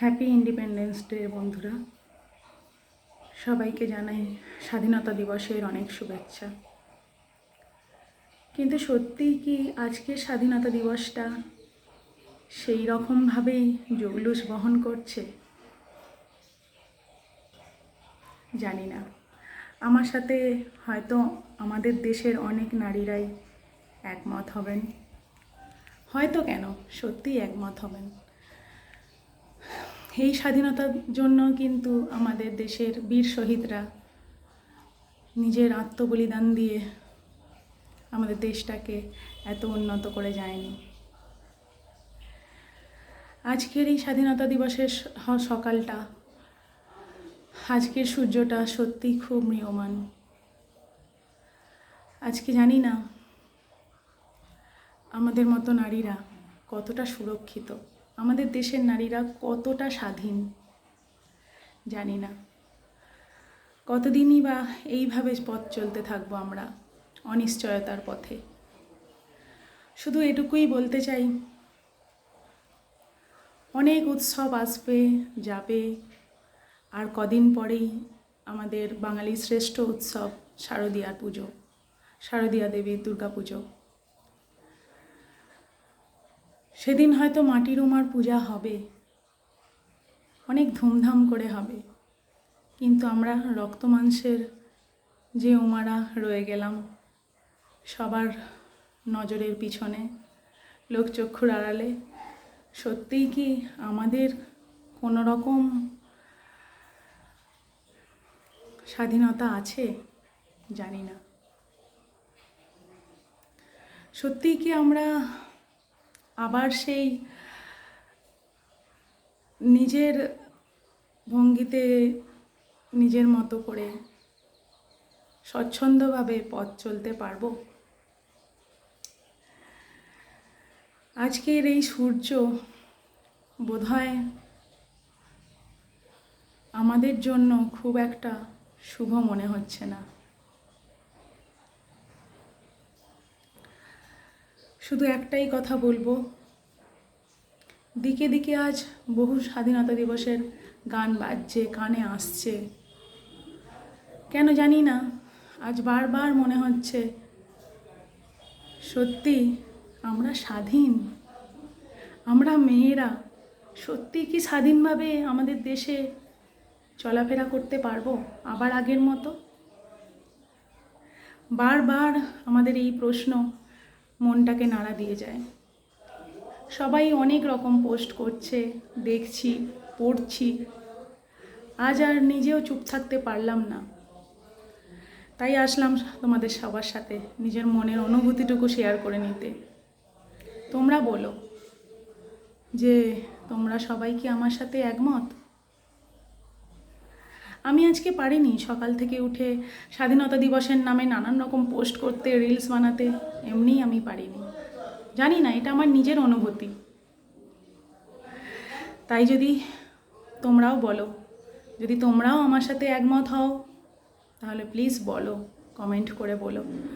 Happy independence day বন্ধুরা, সবাইকে জানাই স্বাধীনতা দিবসের অনেক শুভেচ্ছা। কিন্তু সত্যিই কি আজকের স্বাধীনতা দিবসটা সেই রকমভাবেই জৌলুস বহন করছে? জানি না। আমার সাথে হয়তো আমাদের দেশের অনেক নারীরাই একমত হবেন, হয়তো কেন সত্যিই একমত হবেন। এই স্বাধীনতার জন্য কিন্তু আমাদের দেশের বীর শহীদরা নিজের আত্মবলিদান দিয়ে আমাদের দেশটাকে এত উন্নত করে যায়নি। আজকের এই স্বাধীনতা দিবসের সকালটা, আজকের সূর্যটা সত্যিই খুব ম্রিয়মান। আজকে জানি না আমাদের মতো নারীরা কতটা সুরক্ষিত, আমাদের দেশের নারীরা কতটা স্বাধীন জানি না। কতদিনই বা এইভাবে পথ চলতে থাকবো আমরা অনিশ্চয়তার পথে। শুধু এটুকুই বলতে চাই, অনেক উৎসব আসবে যাবে, আর কদিন পরেই আমাদের বাঙালির শ্রেষ্ঠ উৎসব শারদীয়ার পুজো, শারদীয়া দেবীর দুর্গা পুজো। সেদিন হয়তো মাটির উমার পূজা হবে, অনেক ধুমধাম করে হবে, কিন্তু আমরা রক্ত মাংসের যে উমারা রয়ে গেলাম সবার নজরের পিছনে, লোকচক্ষুর আড়ালে, সত্যিই কি আমাদের কোনো রকম স্বাধীনতা আছে? জানি না। সত্যিই কি আমরা আবার সেই নিজের ভঙ্গিতে নিজের মতো করে স্বচ্ছন্দভাবে পথ চলতে পারবো? আজকের এই সূর্য বোধহয় আমাদের জন্য খুব একটা শুভ মনে হচ্ছে না। শুধু একটাই কথা বলবো, দিকে দিকে আজ বহু স্বাধীনতা দিবসের গান বাজছে, কানে আসছে, কেন জানি না আজ বারবার মনে হচ্ছে সত্যি আমরা স্বাধীন, আমরা মেয়েরা সত্যি কি স্বাধীনভাবে আমাদের দেশে চলাফেরা করতে পারবো আবার আগের মতো? বারবার আমাদের এই প্রশ্ন মনটাকে নাড়া দিয়ে যায়। সবাই অনেক রকম পোস্ট করছে, দেখছি, পড়ছি, আজ আর নিজেও চুপ থাকতে পারলাম না। তাই আসলাম তোমাদের সবার সাথে নিজের মনের অনুভূতিটুকু শেয়ার করে নিতে। তোমরা বলো যে তোমরা সবাই কি আমার সাথে একমত? আমি আজকে পারিনি সকাল থেকে উঠে স্বাধীনতা দিবসের নামে নানান রকম পোস্ট করতে, রিলস বানাতে, এমনিই আমি পারিনি। জানি না, এটা আমার নিজের অনুভূতি। তাই যদি তোমরাও বলো, যদি তোমরাও আমার সাথে একমত হও তাহলে প্লিজ বলো, কমেন্ট করে বলো।